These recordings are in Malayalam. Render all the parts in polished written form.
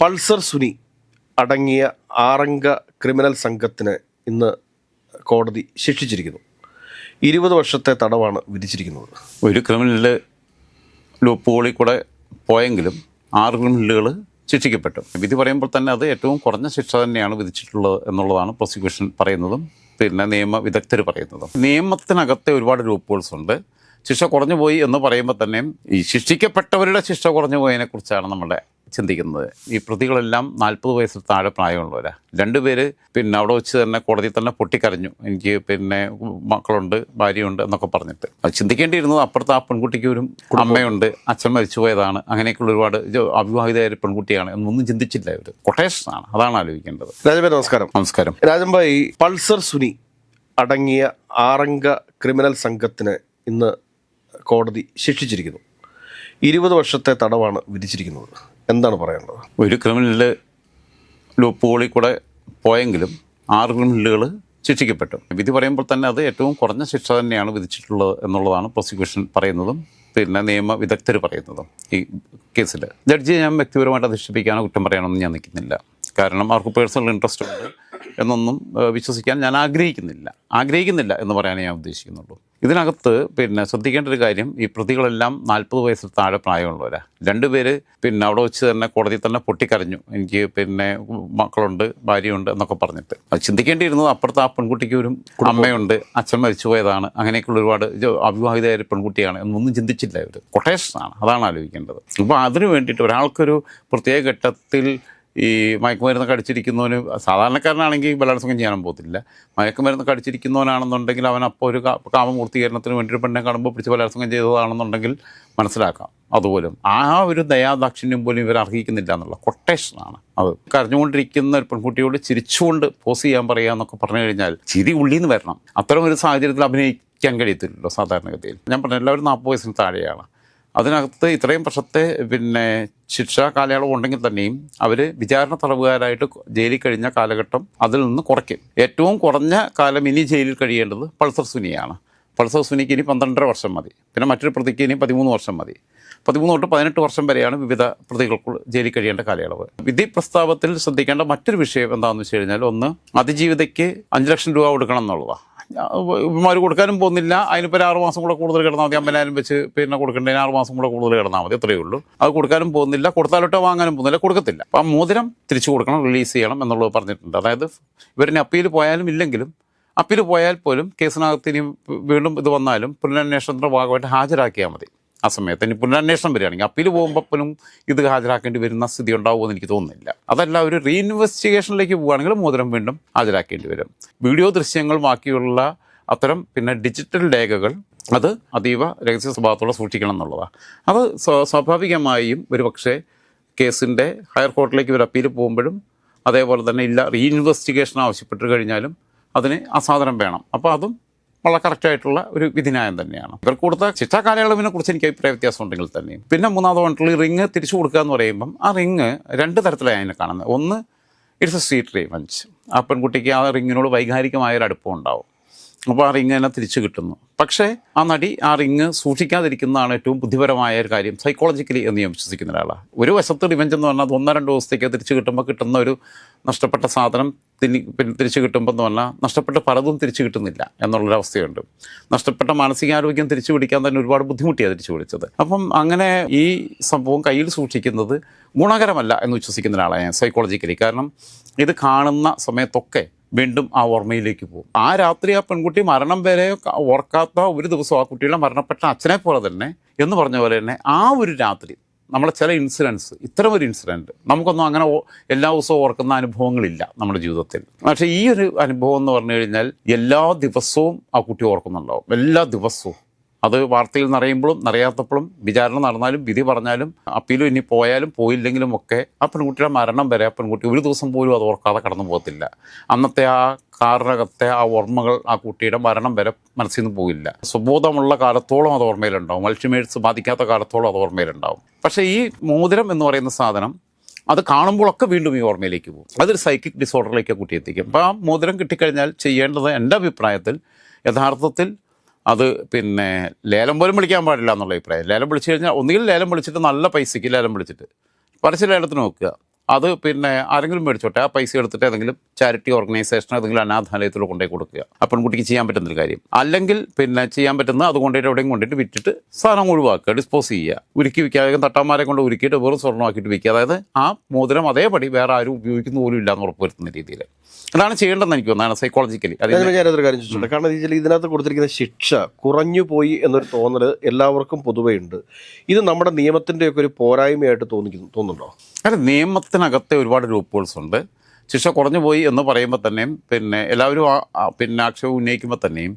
പൾസർ സുനി അടങ്ങിയ 6 അംഗ ക്രിമിനൽ സംഘത്തിന് ഇന്ന് കോടതി ശിക്ഷിച്ചിരിക്കുന്നു. 20 വർഷത്തെ തടവാണ് വിധിച്ചിരിക്കുന്നത്. ഒരു ക്രിമിനൽ ലൂപ്പുകളിൽ കൂടെ പോയെങ്കിലും 6 ക്രിമിനലുകൾ ശിക്ഷിക്കപ്പെട്ടു. വിധി പറയുമ്പോൾ തന്നെ അത് ഏറ്റവും കുറഞ്ഞ ശിക്ഷ തന്നെയാണ് വിധിച്ചിട്ടുള്ളത് എന്നുള്ളതാണ് പ്രോസിക്യൂഷൻ പറയുന്നതും പിന്നെ നിയമ വിദഗ്ധർ പറയുന്നതും. നിയമത്തിനകത്തെ ഒരുപാട് ലൂപ്പുകൾസ് ഉണ്ട്. ശിക്ഷ കുറഞ്ഞു പോയി എന്ന് പറയുമ്പോൾ തന്നെയും ഈ ശിക്ഷിക്കപ്പെട്ടവരുടെ ശിക്ഷ കുറഞ്ഞു പോയതിനെക്കുറിച്ചാണ് നമ്മുടെ ചിന്തിക്കുന്നത്. ഈ പ്രതികളെല്ലാം 40 വയസ്സിൽ താഴെ പ്രായമുള്ളവരാണ്. 2 പേര് പിന്നെ അവിടെ വെച്ച് തന്നെ കോടതി തന്നെ പൊട്ടിക്കരഞ്ഞു, എനിക്ക് പിന്നെ മക്കളുണ്ട്, ഭാര്യയുണ്ട് എന്നൊക്കെ പറഞ്ഞിട്ട്. അത് ചിന്തിക്കേണ്ടിയിരുന്നത് അപ്പുറത്ത് ആ പെൺകുട്ടിക്ക് ഒരു അമ്മയുണ്ട്, അച്ഛൻ മരിച്ചുപോയതാണ്, അങ്ങനെയൊക്കെയുള്ള ഒരുപാട് അവിവാഹിതയായ പെൺകുട്ടിയാണ് എന്നൊന്നും ചിന്തിച്ചില്ല. ഇവർ കൊട്ടേഷനാണ്, അതാണ് ആലോചിക്കേണ്ടത്. രാജൻ നമസ്കാരം. നമസ്കാരം. രാജൻ ഭായി, പൾസർ സുനി അടങ്ങിയ 6 അംഗ ക്രിമിനൽ സംഘത്തിന് ഇന്ന് കോടതി ശിക്ഷിച്ചിരിക്കുന്നു. 20 വർഷത്തെ തടവാണ് വിധിച്ചിരിക്കുന്നത്. എന്താണ് പറയാനുള്ളത്? ഒരു ക്രിമിനൽ ലൂപ്പുകളിൽ കൂടെ പോയെങ്കിലും 6 ക്രിമിനലുകൾ ശിക്ഷിക്കപ്പെട്ടു. വിധി പറയുമ്പോൾ തന്നെ അത് ഏറ്റവും കുറഞ്ഞ ശിക്ഷ തന്നെയാണ് വിധിച്ചിട്ടുള്ളത് എന്നുള്ളതാണ് പ്രോസിക്യൂഷൻ പറയുന്നതും പിന്നെ നിയമ വിദഗ്ധർ പറയുന്നതും. ഈ കേസിൽ ജഡ്ജിയെ ഞാൻ വ്യക്തിപരമായിട്ട് അധിക്ഷേപിക്കാനോ കുറ്റം പറയാനൊന്നും ഞാൻ നിൽക്കുന്നില്ല. കാരണം അവർക്ക് പേഴ്സണൽ ഇൻട്രസ്റ്റ് ഉണ്ട് എന്നൊന്നും വിശ്വസിക്കാൻ ഞാൻ ആഗ്രഹിക്കുന്നില്ല എന്ന് പറയാനേ ഞാൻ ഉദ്ദേശിക്കുന്നുള്ളൂ. ഇതിനകത്ത് പിന്നെ ശ്രദ്ധിക്കേണ്ട ഒരു കാര്യം, ഈ പ്രതികളെല്ലാം 40 വയസ്സിൽ താഴെ പ്രായമുള്ളവരാണ്. 2 പേര് പിന്നെ അവിടെ വെച്ച് തന്നെ കോടതി തന്നെ പൊട്ടിക്കരഞ്ഞു, എനിക്ക് പിന്നെ മക്കളുണ്ട്, ഭാര്യയുണ്ട് എന്നൊക്കെ പറഞ്ഞിട്ട്. അത് ചിന്തിക്കേണ്ടിയിരുന്നത് അപ്പുറത്ത് ആ പെൺകുട്ടിക്ക് ഒരു അമ്മയുണ്ട്, അച്ഛൻ മരിച്ചുപോയതാണ്, അങ്ങനെയൊക്കെയുള്ള ഒരുപാട് അവിവാഹിതയായ പെൺകുട്ടിയാണ് എന്നൊന്നും ചിന്തിച്ചില്ല. ഇവർ കൊട്ടേഷനാണ്, അതാണ് ആലോചിക്കേണ്ടത്. അപ്പോൾ അതിനു വേണ്ടിയിട്ട് ഒരാൾക്കൊരു പ്രത്യേക ഘട്ടത്തിൽ ഈ മയക്കുമരുന്ന് കടിച്ചിരിക്കുന്നവന്, സാധാരണക്കാരനാണെങ്കിൽ ബലാത്സംഗം ചെയ്യാനും പോകത്തില്ല. മയക്കുമരുന്ന് കടിച്ചിരിക്കുന്നവനാണെന്നുണ്ടെങ്കിൽ അവൻ അപ്പോൾ ഒരു കാമപൂർത്തീകരണത്തിന് വേണ്ടി പെണ്ണെ കാണുമ്പോൾ പിടിച്ച് ബലാത്സംഗം ചെയ്തതാണെന്നുണ്ടെങ്കിൽ മനസ്സിലാക്കാം. അതുപോലും ആ ഒരു ദയാദാക്ഷിണ്യം പോലും ഇവർ അർഹിക്കുന്നില്ല എന്നുള്ള കൊട്ടേഷനാണ് അത്. കരഞ്ഞുകൊണ്ടിരിക്കുന്ന ഒരു പെൺകുട്ടിയോട് ചിരിച്ചുകൊണ്ട് പോസ് ചെയ്യാൻ പറയുക എന്നൊക്കെ പറഞ്ഞു കഴിഞ്ഞാൽ ചിരി ഉള്ളിൽ നിന്ന് വരണം. അത്തരം ഒരു സാഹചര്യത്തിൽ അഭിനയിക്കാൻ കഴിയത്തില്ലല്ലോ സാധാരണഗതിയിൽ. ഞാൻ പറഞ്ഞു, എല്ലാവരും 40 വയസ്സിന് താഴെയാണ്. അതിനകത്ത് ഇത്രയും വർഷത്തെ പിന്നെ ശിക്ഷാ കാലയളവ് ഉണ്ടെങ്കിൽ തന്നെയും അവർ വിചാരണ തടവുകാരായിട്ട് ജയിലിൽ കഴിഞ്ഞ കാലഘട്ടം അതിൽ നിന്ന് കുറയ്ക്കും. ഏറ്റവും കുറഞ്ഞ കാലം ഇനി ജയിലിൽ കഴിയേണ്ടത് പൾസർ സുനിയാണ്. പൾസർ സുനിക്ക് ഇനി 12.5 വർഷം മതി. പിന്നെ മറ്റൊരു പ്രതിക്ക് ഇനി 13 വർഷം മതി. 13 തൊട്ട് 18 വർഷം വരെയാണ് വിവിധ പ്രതികൾക്ക് ജയിലിൽ കഴിയേണ്ട കാലയളവ്. വിധി പ്രസ്താവത്തിൽ ശ്രദ്ധിക്കേണ്ട മറ്റൊരു വിഷയം എന്താണെന്ന് വെച്ച് കഴിഞ്ഞാൽ, ഒന്ന്, അതിജീവിതയ്ക്ക് 5 ലക്ഷം രൂപ കൊടുക്കണം എന്നുള്ളതാണ്. ഇവന്മാർ കൊടുക്കാനും പോകുന്നില്ല. അതിനിപ്പോൾ 6 മാസം കൂടെ കൂടുതൽ കിടന്നാൽ മതി. 50,000 വെച്ച് പിന്നെ കൊടുക്കേണ്ടതിന് 6 മാസം കൂടെ കൂടുതൽ കിടന്നാൽ മതി, അത്രയേ ഉള്ളൂ. അത് കൊടുക്കാനും പോകുന്നില്ല, കൊടുത്താലോട്ടോ വാങ്ങാനും പോകുന്നില്ല, കൊടുക്കത്തില്ല. അപ്പം ആ മോതിരം തിരിച്ചു കൊടുക്കണം, റിലീസ് ചെയ്യണം എന്നുള്ളത് പറഞ്ഞിട്ടുണ്ട്. അതായത് ഇവരിന് അപ്പീൽ പോയാലും ഇല്ലെങ്കിലും, അപ്പീൽ പോയാൽ പോലും കേസിനകത്ത് ഇനി വീണ്ടും ഇത് വന്നാലും പുനരന്വേഷണത്തിൻ്റെ ഭാഗമായിട്ട് ഹാജരാക്കിയാൽ മതി. ആ സമയത്ത് ഇനി പുനരന്വേഷണം വരികയാണെങ്കിൽ അപ്പീൽ പോകുമ്പോൾ പോലും ഇത് ഹാജരാക്കേണ്ടി വരുന്ന സ്ഥിതി ഉണ്ടാവുമെന്ന് എനിക്ക് തോന്നുന്നില്ല. അതല്ല, ഒരു റീഇൻവെസ്റ്റിഗേഷനിലേക്ക് പോവുകയാണെങ്കിൽ മോതിരം വീണ്ടും ഹാജരാക്കേണ്ടി വരും. വീഡിയോ ദൃശ്യങ്ങൾ ബാക്കിയുള്ള അത്തരം പിന്നെ ഡിജിറ്റൽ രേഖകൾ അത് അതീവ രഹസ്യ സ്വഭാവത്തോടെ സൂക്ഷിക്കണം എന്നുള്ളതാണ്. അത് സ്വാഭാവികമായും ഒരു പക്ഷേ കേസിൻ്റെ ഹയർ കോർട്ടിലേക്ക് ഒരു അപ്പീൽ പോകുമ്പോഴും അതേപോലെ തന്നെ ഇല്ല റീഇൻവെസ്റ്റിഗേഷൻ ആവശ്യപ്പെട്ട് കഴിഞ്ഞാലും അതിന് ആ സാധനം വേണം. അപ്പോൾ അതും വളരെ കറക്റ്റായിട്ടുള്ള ഒരു വിധിന്യായം തന്നെയാണ്. ഇവർക്ക് കൊടുത്ത ശിക്ഷാ കാലയളവിനെ കുറിച്ച് എനിക്ക് അഭിപ്രായ വ്യത്യാസം ഉണ്ടെങ്കിൽ തന്നെയും. പിന്നെ മൂന്നാമതായിട്ടുള്ള ഈ റിങ് തിരിച്ചു കൊടുക്കുക എന്ന് പറയുമ്പം ആ റിങ് 2 തരത്തിലാണ് അതിനെ കാണുന്നത്. ഒന്ന്, ഇറ്റ്സ് എ സ്ട്രീറ്റ് റിവെഞ്ച്. ആ പെൺകുട്ടിക്ക് ആ റിങ്ങിനോട് വൈകാരികമായൊരു അടുപ്പം ഉണ്ടാവും. അപ്പോൾ ആ റിങ് തന്നെ തിരിച്ചു കിട്ടുന്നു. പക്ഷേ ആ നടി ആ റിങ് സൂക്ഷിക്കാതിരിക്കുന്നതാണ് ഏറ്റവും ബുദ്ധിപരമായ ഒരു കാര്യം സൈക്കോളജിക്കലി എന്ന് ഞാൻ വിശ്വസിക്കുന്ന ഒരാളാണ്. ഒരു വശത്ത് റിവെഞ്ച് എന്ന് പറഞ്ഞാൽ 1-2 ദിവസത്തേക്ക് തിരിച്ചു കിട്ടുമ്പോൾ കിട്ടുന്ന ഒരു നഷ്ടപ്പെട്ട സാധനം തിരിച്ചു കിട്ടുമ്പോൾ എന്ന് പറഞ്ഞാൽ നഷ്ടപ്പെട്ട പലതും തിരിച്ചു കിട്ടുന്നില്ല എന്നുള്ളൊരവസ്ഥയുണ്ട്. നഷ്ടപ്പെട്ട മാനസികാരോഗ്യം തിരിച്ചു പിടിക്കാൻ തന്നെ ഒരുപാട് ബുദ്ധിമുട്ടിയാണ് തിരിച്ചു പിടിച്ചത്. അപ്പം അങ്ങനെ ഈ സംഭവം കയ്യിൽ സൂക്ഷിക്കുന്നത് ഗുണകരമല്ല എന്ന് വിശ്വസിക്കുന്ന ഒരാളാണ് ഞാൻ സൈക്കോളജിക്കലി. കാരണം ഇത് കാണുന്ന സമയത്തൊക്കെ വീണ്ടും ആ ഓർമ്മയിലേക്ക് പോകും. ആ രാത്രി ആ പെൺകുട്ടി മരണം വരെ ഓർക്കാത്ത ഒരു ദിവസം ആ കുട്ടിയുടെ മരണപ്പെട്ട അച്ഛനെ പോലെ തന്നെ എന്ന് പറഞ്ഞ പോലെ തന്നെ ആ ഒരു രാത്രി നമ്മളെ ചില ഇൻസിഡൻസ്, ഇത്തരം ഒരു ഇൻസിഡൻറ്റ് നമുക്കൊന്നും അങ്ങനെ എല്ലാ ദിവസവും ഓർക്കുന്ന അനുഭവങ്ങളില്ല നമ്മുടെ ജീവിതത്തിൽ. പക്ഷേ ഈ ഒരു അനുഭവം എന്ന് പറഞ്ഞു കഴിഞ്ഞാൽ എല്ലാ ദിവസവും ആ കുട്ടി ഓർക്കുന്നുണ്ടാവും, എല്ലാ ദിവസവും. അത് വാർത്തയിൽ നിറയുമ്പോഴും നിറയാത്തപ്പോഴും, വിചാരണ നടന്നാലും വിധി പറഞ്ഞാലും അപ്പീലും ഇനി പോയാലും പോയില്ലെങ്കിലും ഒക്കെ ആ പെൺകുട്ടിയുടെ മരണം വരെ ആ പെൺകുട്ടി ഒരു ദിവസം പോലും അത് ഓർക്കാതെ കടന്നു പോകത്തില്ല. അന്നത്തെ ആ കാറിനകത്തെ ആ ഓർമ്മകൾ ആ കുട്ടിയുടെ മരണം വരെ മനസ്സിൽ നിന്ന് പോയില്ല. സുബോധമുള്ള കാലത്തോളം അത് ഓർമ്മയിലുണ്ടാവും, അൾഷിമേഴ്സ് ബാധിക്കാത്ത കാലത്തോളം അത് ഓർമ്മയിലുണ്ടാവും. പക്ഷേ ഈ മോതിരം എന്ന് പറയുന്ന സാധനം അത് കാണുമ്പോഴൊക്കെ വീണ്ടും ഈ ഓർമ്മയിലേക്ക് പോകും. അതൊരു സൈക്കിക് ഡിസോർഡറിലേക്ക് കുട്ടി എത്തിക്കും. അപ്പോൾ ആ മോതിരം കിട്ടിക്കഴിഞ്ഞാൽ ചെയ്യേണ്ടത് എൻ്റെ അഭിപ്രായത്തിൽ യഥാർത്ഥത്തിൽ അത് പിന്നെ ലേലം പോലും വിളിക്കാൻ പാടില്ല എന്നുള്ള അഭിപ്രായം. ലേലം വിളിച്ചു കഴിഞ്ഞാൽ ഒന്നുകിൽ ലേലം വിളിച്ചിട്ട് നല്ല പൈസയ്ക്ക് ലേലം വിളിച്ചിട്ട് പരസ്യ ലേലത്തിന് നോക്കുക, അത് പിന്നെ ആരെങ്കിലും മേടിച്ചോട്ടെ, ആ പൈസ എടുത്തിട്ട് ഏതെങ്കിലും ചാരിറ്റി ഓർഗനൈസേഷനോ ഏതെങ്കിലും അനാഥാലയത്തിൽ കൊണ്ടുപോയി കൊടുക്കുക. ആ പെൺകുട്ടിക്ക് ചെയ്യാൻ പറ്റുന്നൊരു കാര്യം. അല്ലെങ്കിൽ പിന്നെ ചെയ്യാൻ പറ്റുന്ന അത് കൊണ്ടുപോയിട്ട് എവിടെയും കൊണ്ടിട്ട് വിറ്റിട്ട് സാധനം ഒഴിവാക്കുക, ഡിസ്പോസ് ചെയ്യുക. ഉരുക്കി വിൽക്കുക, അതായത് തട്ടാന്മാരെ കൊണ്ട് ഉരുക്കിയിട്ട് വെറും സ്വർണ്ണമാക്കിയിട്ട് വിൽക്കുക. അതായത് ആ മോതിരം അതേപടി വേറെ ആരും ഉപയോഗിക്കുന്ന പോലും ഇല്ലാന്ന് ഉറപ്പുവരുത്തുന്ന രീതിയിൽ. അതാണ് ചെയ്യേണ്ടതെന്ന് എനിക്ക് തോന്നുന്നത് സൈക്കോളജിക്കലി. ഞാനതൊരു കാര്യം ചോദിച്ചിട്ടുണ്ട്. കാരണം ഇതിനകത്ത് കൊടുത്തിരിക്കുന്ന ശിക്ഷ കുറഞ്ഞു പോയി എന്നൊരു തോന്നൽ എല്ലാവർക്കും പൊതുവേ ഉണ്ട്. ഇത് നമ്മുടെ നിയമത്തിൻ്റെയൊക്കെ ഒരു പോരായ്മയായിട്ട് തോന്നുന്നുണ്ടോ? അല്ല, നിയമത്തിനകത്തെ ഒരുപാട് ലൂപ്ഹോൾസ് ഉണ്ട്. ശിക്ഷ കുറഞ്ഞു പോയി എന്ന് പറയുമ്പോൾ തന്നെയും പിന്നെ എല്ലാവരും പിന്നെ ആക്ഷേപം ഉന്നയിക്കുമ്പോൾ തന്നെയും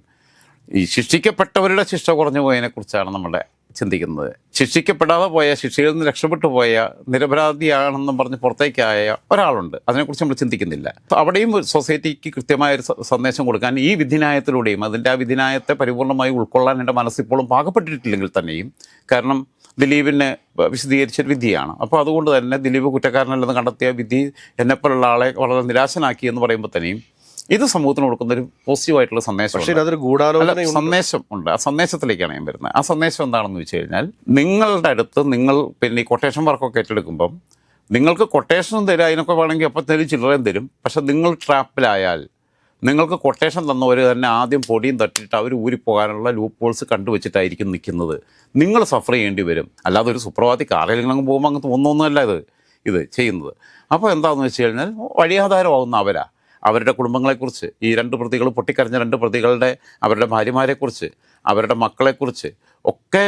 ഈ ശിക്ഷിക്കപ്പെട്ടവരുടെ ശിക്ഷ കുറഞ്ഞു പോയതിനെക്കുറിച്ചാണ് നമ്മുടെ ചിന്തിക്കുന്നത്. ശിക്ഷിക്കപ്പെടാതെ പോയ, ശിക്ഷയിൽ നിന്ന് രക്ഷപ്പെട്ടു പോയ, നിരപരാധിയാണെന്നും പറഞ്ഞ് പുറത്തേക്കായ ഒരാളുണ്ട്, അതിനെക്കുറിച്ച് നമ്മൾ ചിന്തിക്കുന്നില്ല. അപ്പോൾ അവിടെയും സൊസൈറ്റിക്ക് കൃത്യമായൊരു സന്ദേശം കൊടുക്കാൻ ഈ വിധിന്യായത്തിലൂടെയും അതിൻ്റെ ആ വിധിന്യായത്തെ പരിപൂർണമായി ഉൾക്കൊള്ളാൻ എൻ്റെ മനസ്സിപ്പോഴും പാകപ്പെട്ടിട്ടില്ലെങ്കിൽ തന്നെയും, കാരണം ദിലീപിനെ വിശദീകരിച്ചൊരു വിധിയാണ്. അപ്പോൾ അതുകൊണ്ട് തന്നെ ദിലീപ് കുറ്റക്കാരനല്ലെന്ന് കണ്ടെത്തിയ വിധി എന്നെപ്പോലുള്ള ആളെ വളരെ നിരാശനാക്കി എന്ന് പറയുമ്പോൾ തന്നെയും ഇത് സമൂഹത്തിന് കൊടുക്കുന്ന ഒരു പോസിറ്റീവായിട്ടുള്ള സന്ദേശം സന്ദേശം ഉണ്ട്. ആ സന്ദേശത്തിലേക്കാണ് ഞാൻ വരുന്നത്. ആ സന്ദേശം എന്താണെന്ന് വെച്ച് കഴിഞ്ഞാൽ, നിങ്ങളുടെ അടുത്ത് നിങ്ങൾ പിന്നെ ഈ കൊട്ടേഷൻ വർക്കൊക്കെ ഏറ്റെടുക്കുമ്പം നിങ്ങൾക്ക് കൊട്ടേഷനും തരും, അതിനൊക്കെ വേണമെങ്കിൽ അപ്പം തരും, ചില്ലറയും തരും. പക്ഷെ നിങ്ങൾ ട്രാപ്പിലായാൽ നിങ്ങൾക്ക് കൊട്ടേഷൻ തന്നവർ തന്നെ ആദ്യം പൊടിയും തട്ടിയിട്ട് അവർ ഊരിപ്പോകാനുള്ള ലൂപ്പ് ഹോൾസ് കണ്ടുവച്ചിട്ടായിരിക്കും നിൽക്കുന്നത്. നിങ്ങൾ സഫർ ചെയ്യേണ്ടി വരും. അല്ലാതെ ഒരു സുപ്രഭാതി കാറിലെങ്കിലും പോകുമ്പോൾ അങ്ങ് തോന്നുന്നൊന്നുമല്ല ഇത് ചെയ്യുന്നത്. അപ്പോൾ എന്താണെന്ന് വെച്ച് കഴിഞ്ഞാൽ വഴിയാധാരമാകുന്ന അവരുടെ കുടുംബങ്ങളെക്കുറിച്ച്, ഈ 2 പ്രതികൾ പൊട്ടിക്കരഞ്ഞ 2 പ്രതികളുടെ അവരുടെ ഭാര്യമാരെക്കുറിച്ച്, അവരുടെ മക്കളെക്കുറിച്ച് ഒക്കെ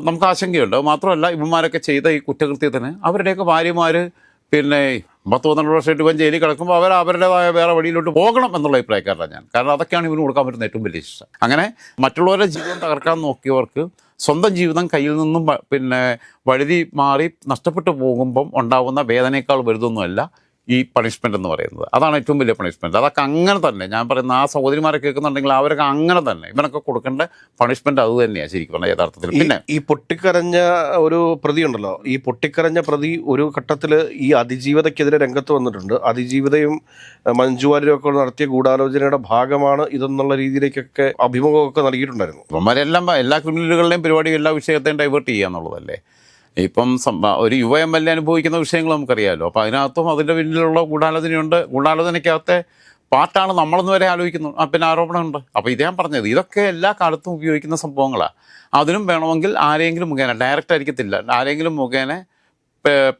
നമുക്ക് ആശങ്കയുണ്ട്. മാത്രമല്ല, ഇവന്മാരൊക്കെ ചെയ്ത ഈ കുറ്റകൃത്യത്തിന് അവരുടെയൊക്കെ ഭാര്യമാർ പിന്നെ 10-12 വർഷമായിട്ട് ഇവൻ ജയിലിൽ കിടക്കുമ്പോൾ അവരുടേതായ വേറെ വഴിയിലോട്ട് പോകണം എന്നുള്ള അഭിപ്രായക്കാരനാണ് ഞാൻ. കാരണം അതൊക്കെയാണ് ഇവന് കൊടുക്കാൻ പറ്റുന്ന ഏറ്റവും വലിയ ശിക്ഷ. അങ്ങനെ മറ്റുള്ളവരുടെ ജീവിതം തകർക്കാൻ നോക്കിയവർക്ക് സ്വന്തം ജീവിതം കയ്യിൽ നിന്നും പിന്നെ വഴുതി മാറി നഷ്ടപ്പെട്ടു പോകുമ്പം ഉണ്ടാകുന്ന വേദനയേക്കാൾ വലുതൊന്നുമല്ല ഈ പണിഷ്മെൻ്റ് എന്ന് പറയുന്നത്. അതാണ് ഏറ്റവും വലിയ പണിഷ്മെൻറ്റ്. അതൊക്കെ അങ്ങനെ തന്നെ ഞാൻ പറയുന്ന ആ സഹോദരിമാരെ കേൾക്കുന്നുണ്ടെങ്കിൽ അവരൊക്കെ അങ്ങനെ തന്നെ ഇവനൊക്കെ കൊടുക്കേണ്ട പണിഷ്മെൻറ്റ് അത് തന്നെയാണ് ശരിക്കും പറഞ്ഞാൽ യഥാർത്ഥത്തിൽ. പിന്നെ ഈ പൊട്ടിക്കരഞ്ഞ ഒരു പ്രതി ഉണ്ടല്ലോ, ഈ പൊട്ടിക്കരഞ്ഞ പ്രതി ഒരു ഘട്ടത്തിൽ ഈ അതിജീവിതയ്ക്കെതിരെ രംഗത്ത് വന്നിട്ടുണ്ട്. അതിജീവിതയും മഞ്ജു വാര്യരും ഒക്കെ നടത്തിയ ഗൂഢാലോചനയുടെ ഭാഗമാണ് ഇതെന്നുള്ള രീതിയിലേക്കൊക്കെ അഭിമുഖമൊക്കെ നൽകിയിട്ടുണ്ടായിരുന്നു. അവന്മാരെല്ലാം എല്ലാ ക്രിമിനലുകളുടെയും പരിപാടി എല്ലാ വിഷയത്തെയും ഡൈവേർട്ട് ചെയ്യുക എന്നുള്ളതല്ലേ. ഇപ്പം ഒരു യുവ MLA അനുഭവിക്കുന്ന വിഷയങ്ങൾ നമുക്കറിയാമല്ലോ. അപ്പോൾ അതിനകത്തും അതിൻ്റെ പിന്നിലുള്ള ഗൂഢാലോചനയുണ്ട്. ഗൂഢാലോചനയ്ക്കകത്തെ പാർട്ടാണ് നമ്മളെന്ന് വരെ ആലോചിക്കുന്നു. പിന്നെ ആരോപണമുണ്ട്. അപ്പോൾ ഇത് ഞാൻ പറഞ്ഞത് ഇതൊക്കെ എല്ലാ കാലത്തും ഉപയോഗിക്കുന്ന സംഭവങ്ങളാണ്. അതിനും വേണമെങ്കിൽ ആരെങ്കിലും മുഖേന, ഡയറക്റ്റ് ആയിരിക്കത്തില്ല, ആരെങ്കിലും മുഖേന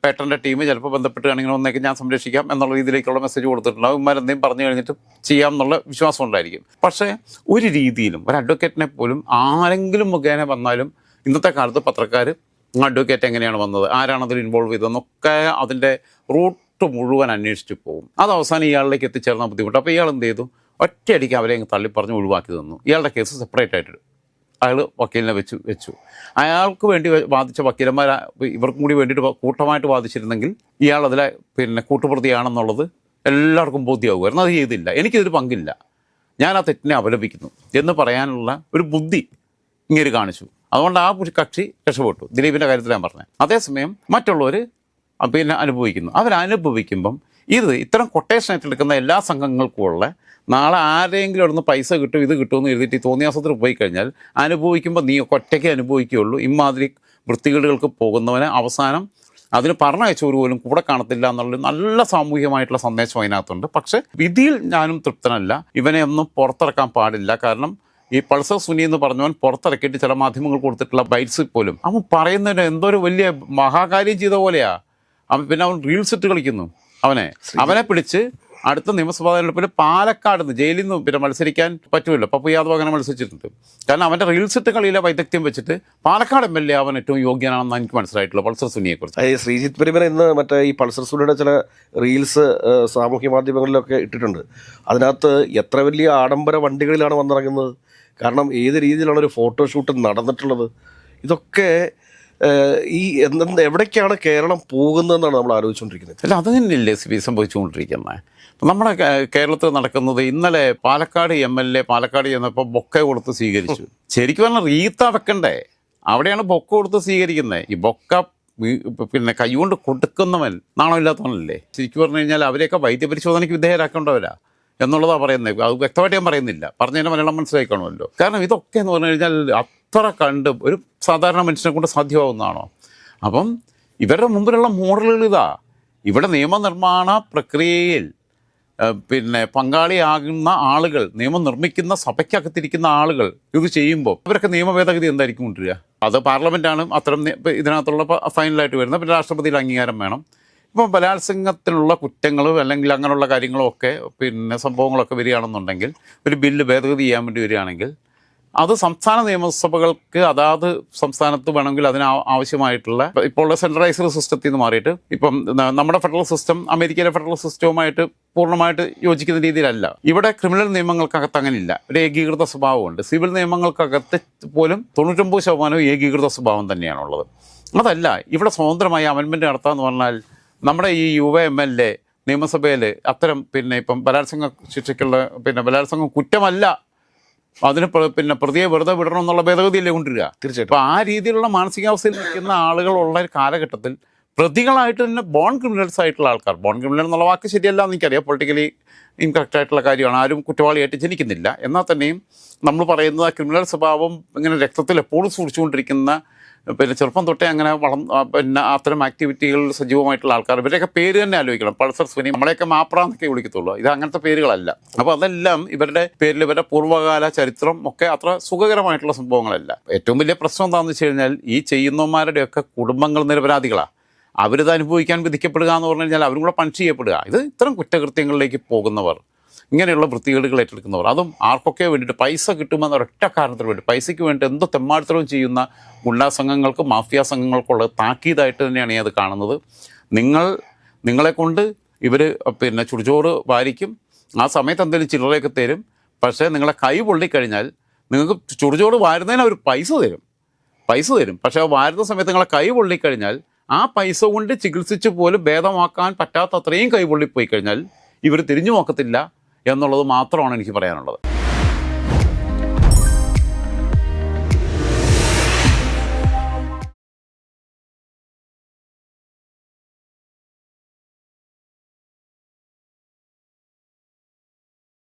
പേട്ടൻ്റെ ടീം ചിലപ്പോൾ ബന്ധപ്പെട്ടുകയാണെങ്കിൽ ഒന്നേക്ക് ഞാൻ സംരക്ഷിക്കാം എന്നുള്ള രീതിയിലേക്കുള്ള മെസ്സേജ് കൊടുത്തിട്ടുണ്ടാവും. ഇവന്മാരെന്തെങ്കിലും പറഞ്ഞു കഴിഞ്ഞിട്ട് ചെയ്യാം എന്നുള്ള വിശ്വാസം ഉണ്ടായിരിക്കും. പക്ഷേ ഒരു രീതിയിലും ഒരു അഡ്വക്കേറ്റിനെ പോലും ആരെങ്കിലും മുഖേന വന്നാലും ഇന്നത്തെ കാലത്ത് പത്രക്കാർ അഡ്വക്കേറ്റ് എങ്ങനെയാണ് വന്നത്, ആരാണ് അതിൽ ഇൻവോൾവ് ചെയ്തതെന്നൊക്കെ അതിൻ്റെ റൂട്ട് മുഴുവൻ അന്വേഷിച്ച് പോകും. അത് അവസാനം ഇയാളിലേക്ക് എത്തിച്ചേർന്ന ബുദ്ധിമുട്ട്. അപ്പോൾ ഇയാൾ എന്ത് ചെയ്തു, ഒറ്റയടിക്ക് അവരെ തള്ളിപ്പറഞ്ഞ് ഒഴിവാക്കി തന്നു. ഇയാളുടെ കേസ് സെപ്പറേറ്റ് ആയിട്ട് അയാൾ വക്കീലിനെ വെച്ചു. അയാൾക്ക് വേണ്ടി വാദിച്ച വക്കീലന്മാർ ഇവർക്കും കൂടി വേണ്ടിയിട്ട് കൂട്ടമായിട്ട് വാദിച്ചിരുന്നെങ്കിൽ ഇയാൾ അതിലെ പിന്നെ കൂട്ടുപ്രതിയാണെന്നുള്ളത് എല്ലാവർക്കും ബോധ്യമാകുമായിരുന്നു. അത് ചെയ്തില്ല. എനിക്കിതൊരു പങ്കില്ല, ഞാൻ ആ തെറ്റിനെ അപലപിക്കുന്നു എന്ന് പറയാനുള്ള ഒരു ബുദ്ധി ഇങ്ങനെ കാണിച്ചു. അതുകൊണ്ട് ആ കക്ഷി രക്ഷപ്പെട്ടു. ദിലീപിൻ്റെ കാര്യത്തിൽ ഞാൻ പറഞ്ഞത്. അതേസമയം മറ്റുള്ളവർ പിന്നെ അനുഭവിക്കുന്നു. അവരനുഭവിക്കുമ്പം ഇത്തരം കൊട്ടേഷൻ ഏറ്റെടുക്കുന്ന എല്ലാ സംഘങ്ങൾക്കുമുള്ള നാളെ ആരെങ്കിലും അവിടെ നിന്ന് പൈസ കിട്ടും, ഇത് കിട്ടുമെന്ന് എഴുതിയിട്ട് ഈ തോന്നിയാസത്തിൽ പോയി കഴിഞ്ഞാൽ അനുഭവിക്കുമ്പോൾ നീ ഒറ്റയ്ക്ക് അനുഭവിക്കുകയുള്ളൂ. ഇമാതിരി വൃത്തികേടുകൾക്ക് പോകുന്നവനെ അവസാനം അതിന് പറഞ്ഞയച്ചവർ പോലും കൂടെ കാണത്തില്ല എന്നുള്ളൊരു നല്ല സാമൂഹികമായിട്ടുള്ള സന്ദേശം അതിനകത്തുണ്ട്. പക്ഷേ വിധിയിൽ ഞാനും തൃപ്തനല്ല. ഇവനെ ഒന്നും പുറത്തിറക്കാൻ പാടില്ല. കാരണം ഈ പൾസർ സുനി എന്ന് പറഞ്ഞവൻ പുറത്തിറക്കിയിട്ട് ചില മാധ്യമങ്ങൾ കൊടുത്തിട്ടുള്ള ബൈറ്റ്സ് പോലും അവൻ പറയുന്നതിന് എന്തോ ഒരു വലിയ മഹാകാര്യം ചെയ്ത പോലെയാ. പിന്നെ അവൻ റീൽസ് ഇട്ട് കളിക്കുന്നു. അവനെ പിടിച്ച് അടുത്ത നിയമസഭാ തെരഞ്ഞെടുപ്പിൽ പാലക്കാട് നിന്ന് ജയിലിൽ നിന്ന് പിന്നെ മത്സരിക്കാൻ പറ്റുമല്ലോ. പപ്പു യാദവ് അങ്ങനെ മത്സരിച്ചിട്ടുണ്ട്. കാരണം അവൻ്റെ റീൽസ് ഇട്ട് കളിയിലെ വൈദഗ്ധ്യം വെച്ചിട്ട് പാലക്കാട് MLA അവൻ ഏറ്റവും യോഗ്യനാണെന്ന് എനിക്ക് മനസ്സിലായിട്ടുള്ളൂ പൾസർ സുനിയെക്കുറിച്ച്. ശ്രീജിത്ത് പരിമല ഇന്ന് മറ്റേ ഈ പൾസർ സുനിയുടെ ചില റീൽസ് സാമൂഹ്യ മാധ്യമങ്ങളിലൊക്കെ ഇട്ടിട്ടുണ്ട്. അതിനകത്ത് എത്ര വലിയ ആഡംബര വണ്ടികളിലാണ് വന്നിറങ്ങുന്നത്, കാരണം ഏത് രീതിയിലാണ് ഒരു ഫോട്ടോഷൂട്ട് നടന്നിട്ടുള്ളത്. ഇതൊക്കെ ഈ എവിടേക്കാണ് കേരളം പോകുന്നതെന്നാണ് നമ്മൾ ആലോചിച്ചുകൊണ്ടിരിക്കുന്നത്. അല്ല, അത് തന്നെയല്ലേ സംഭവിച്ചുകൊണ്ടിരിക്കുന്നത്. നമ്മുടെ കേരളത്തിൽ നടക്കുന്നത് ഇന്നലെ പാലക്കാട് MLA പാലക്കാട് ചെന്നപ്പോൾ ബൊക്ക കൊടുത്ത് സ്വീകരിച്ചു. ശരിക്കും പറഞ്ഞാൽ റീത്ത വെക്കണ്ടേ, അവിടെയാണ് ബൊക്ക കൊടുത്ത് സ്വീകരിക്കുന്നത്. ഈ ബൊക്ക പിന്നെ കൈകൊണ്ട് കൊടുക്കുന്നവൻ നാണമില്ലാത്തവനല്ലേ. ശരിക്കും പറഞ്ഞു കഴിഞ്ഞാൽ അവരെയൊക്കെ വൈദ്യപരിശോധനയ്ക്ക് വിധേയരാക്കേണ്ടവരാ എന്നുള്ളതാണ് പറയുന്നത്. അത് വ്യക്തമായിട്ട് ഞാൻ പറയുന്നില്ല, പറഞ്ഞതിൻ്റെ മലയാളം മനസ്സിലാക്കണമല്ലോ. കാരണം ഇതൊക്കെ എന്ന് പറഞ്ഞു കഴിഞ്ഞാൽ അത്ര കണ്ട് ഒരു സാധാരണ മനുഷ്യനെ കൊണ്ട് സാധ്യമാവുന്നതാണോ? അപ്പം ഇവരുടെ മുമ്പിലുള്ള മോഡലുകൾ ഇവിടെ നിയമനിർമ്മാണ പ്രക്രിയയിൽ പങ്കാളിയാകുന്ന ആളുകൾ, നിയമം നിർമ്മിക്കുന്ന സഭയ്ക്കകത്തിരിക്കുന്ന ആളുകൾ ഇത് ചെയ്യുമ്പോൾ അവരൊക്കെ നിയമ ഭേദഗതി എന്തായിരിക്കും കൊണ്ടുവരിക? അത് പാർലമെൻറ്റാണ് അത്തരം ഇതിനകത്തുള്ള ഫൈനലായിട്ട് വരുന്നത്. പിന്നെ രാഷ്ട്രപതിയുടെ അംഗീകാരം വേണം. ഇപ്പോൾ ബലാത്സംഗത്തിലുള്ള കുറ്റങ്ങളും അല്ലെങ്കിൽ അങ്ങനെയുള്ള കാര്യങ്ങളും ഒക്കെ സംഭവങ്ങളൊക്കെ വരികയാണെന്നുണ്ടെങ്കിൽ, ഒരു ബില്ല് ഭേദഗതി ചെയ്യാൻ വേണ്ടി വരികയാണെങ്കിൽ അത് സംസ്ഥാന നിയമസഭകൾക്ക് അതാത് സംസ്ഥാനത്ത് വേണമെങ്കിൽ അതിന് ആവശ്യമായിട്ടുള്ള, ഇപ്പോൾ ഉള്ള സെൻട്രലൈസ്ഡ് സിസ്റ്റത്തിൽ നിന്ന് മാറിയിട്ട് ഇപ്പം നമ്മുടെ ഫെഡറൽ സിസ്റ്റം അമേരിക്കയിലെ ഫെഡറൽ സിസ്റ്റവുമായിട്ട് പൂർണ്ണമായിട്ട് യോജിക്കുന്ന രീതിയിലല്ല. ഇവിടെ ക്രിമിനൽ നിയമങ്ങൾക്കകത്ത് അങ്ങനെയില്ല, ഒരു ഏകീകൃത സ്വഭാവമുണ്ട്. സിവിൽ നിയമങ്ങൾക്കകത്ത് പോലും 99% ഏകീകൃത സ്വഭാവം തന്നെയാണുള്ളത്. അതല്ല, ഇവിടെ സ്വതന്ത്രമായി അമെൻമെൻറ്റ് നടത്താമെന്ന് പറഞ്ഞാൽ നമ്മുടെ ഈ UA-MLA നിയമസഭയിൽ അത്തരം ഇപ്പം ബലാത്സംഗ ശിക്ഷയ്ക്കുള്ള ബലാത്സംഗം കുറ്റമല്ല, അതിന് പ്രതിയെ വെറുതെ വിടണം എന്നുള്ള ഭേദഗതിയല്ലേ കൊണ്ടുവരിക? തീർച്ചയായിട്ടും. അപ്പോൾ ആ രീതിയിലുള്ള മാനസികാവസ്ഥയിൽ നിൽക്കുന്ന ആളുകളുള്ള ഒരു കാലഘട്ടത്തിൽ പ്രതികളായിട്ട് തന്നെ ബോൺ ക്രിമിനൽസ് ആയിട്ടുള്ള ആൾക്കാർ, ബോൺ ക്രിമിനൽ എന്നുള്ള വാക്ക് ശരിയല്ല എന്ന് എനിക്കറിയാം, പൊളിറ്റിക്കലി ഇൻകറക്റ്റ് ആയിട്ടുള്ള കാര്യമാണ്, ആരും കുറ്റവാളിയായിട്ട് ജനിക്കുന്നില്ല. എന്നാൽ നമ്മൾ പറയുന്നത് ആ ക്രിമിനൽ സ്വഭാവം ഇങ്ങനെ രക്തത്തിൽ എപ്പോഴും സൂക്ഷിച്ചുകൊണ്ടിരിക്കുന്ന, ചെറുപ്പം തൊട്ടേ അങ്ങനെ അത്തരം ആക്ടിവിറ്റികളിൽ സജീവമായിട്ടുള്ള ആൾക്കാർ, ഇവരുടെയൊക്കെ പേര് തന്നെ ആലോചിക്കണം. പൾസർ സുനി, നമ്മളെയൊക്കെ മാപ്ര എന്നൊക്കെ വിളിക്കത്തുള്ളൂ. ഇത് അങ്ങനത്തെ പേരുകളല്ല. അപ്പോൾ അതെല്ലാം ഇവരുടെ പേരിൽ ഇവരുടെ പൂർവ്വകാല ചരിത്രം ഒക്കെ അത്ര സുഖകരമായിട്ടുള്ള സംഭവങ്ങളല്ല. ഏറ്റവും വലിയ പ്രശ്നം എന്താണെന്ന് വെച്ച് കഴിഞ്ഞാൽ, ഈ ചെയ്യുന്നവന്മാരുടെയൊക്കെ കുടുംബങ്ങൾ നിരപരാധികളാണ്. അവരിത് അനുഭവിക്കാൻ വിധിക്കപ്പെടുക എന്ന് പറഞ്ഞു കഴിഞ്ഞാൽ അവരും കൂടെ പണിഷ് ചെയ്യപ്പെടുക. ഇത് ഇത്തരം കുറ്റകൃത്യങ്ങളിലേക്ക് പോകുന്നവർ, ഇങ്ങനെയുള്ള വൃത്തികേടുകൾ ഏറ്റെടുക്കുന്നവർ, അതും ആർക്കൊക്കെ വേണ്ടിയിട്ട് പൈസ കിട്ടുമെന്ന ഒരൊറ്റ കാരണത്തിന് വേണ്ടി, പൈസയ്ക്ക് വേണ്ടി എന്തോ തെമ്മാടിത്തരവും ചെയ്യുന്ന ഗുണ്ടാ സംഘങ്ങൾക്കും മാഫിയ സംഘങ്ങൾക്കുള്ള താക്കീതായിട്ട് തന്നെയാണ് ഞാൻ അത് കാണുന്നത്. നിങ്ങളെ കൊണ്ട് ഇവർ ചുടുചോറ് വാരിക്കും, ആ സമയത്ത് എന്തെങ്കിലും ചില്ലറയൊക്കെ തരും. പക്ഷേ നിങ്ങളെ കൈ പൊള്ളിക്കഴിഞ്ഞാൽ നിങ്ങൾക്ക് ചുടുചോറ് വാരുന്നതിന് അവർ പൈസ തരും. പക്ഷേ ആ വാരുന്ന സമയത്ത് നിങ്ങളെ കൈ പൊള്ളിക്കഴിഞ്ഞാൽ ആ പൈസ കൊണ്ട് ചികിത്സിച്ച് പോലും ഭേദമാക്കാൻ പറ്റാത്ത അത്രയും കൈ പൊള്ളിപ്പോയി കഴിഞ്ഞാൽ ഇവർ തിരിഞ്ഞു നോക്കത്തില്ല എന്നുള്ളത് മാത്രമാണ് എനിക്ക് പറയാനുള്ളത്.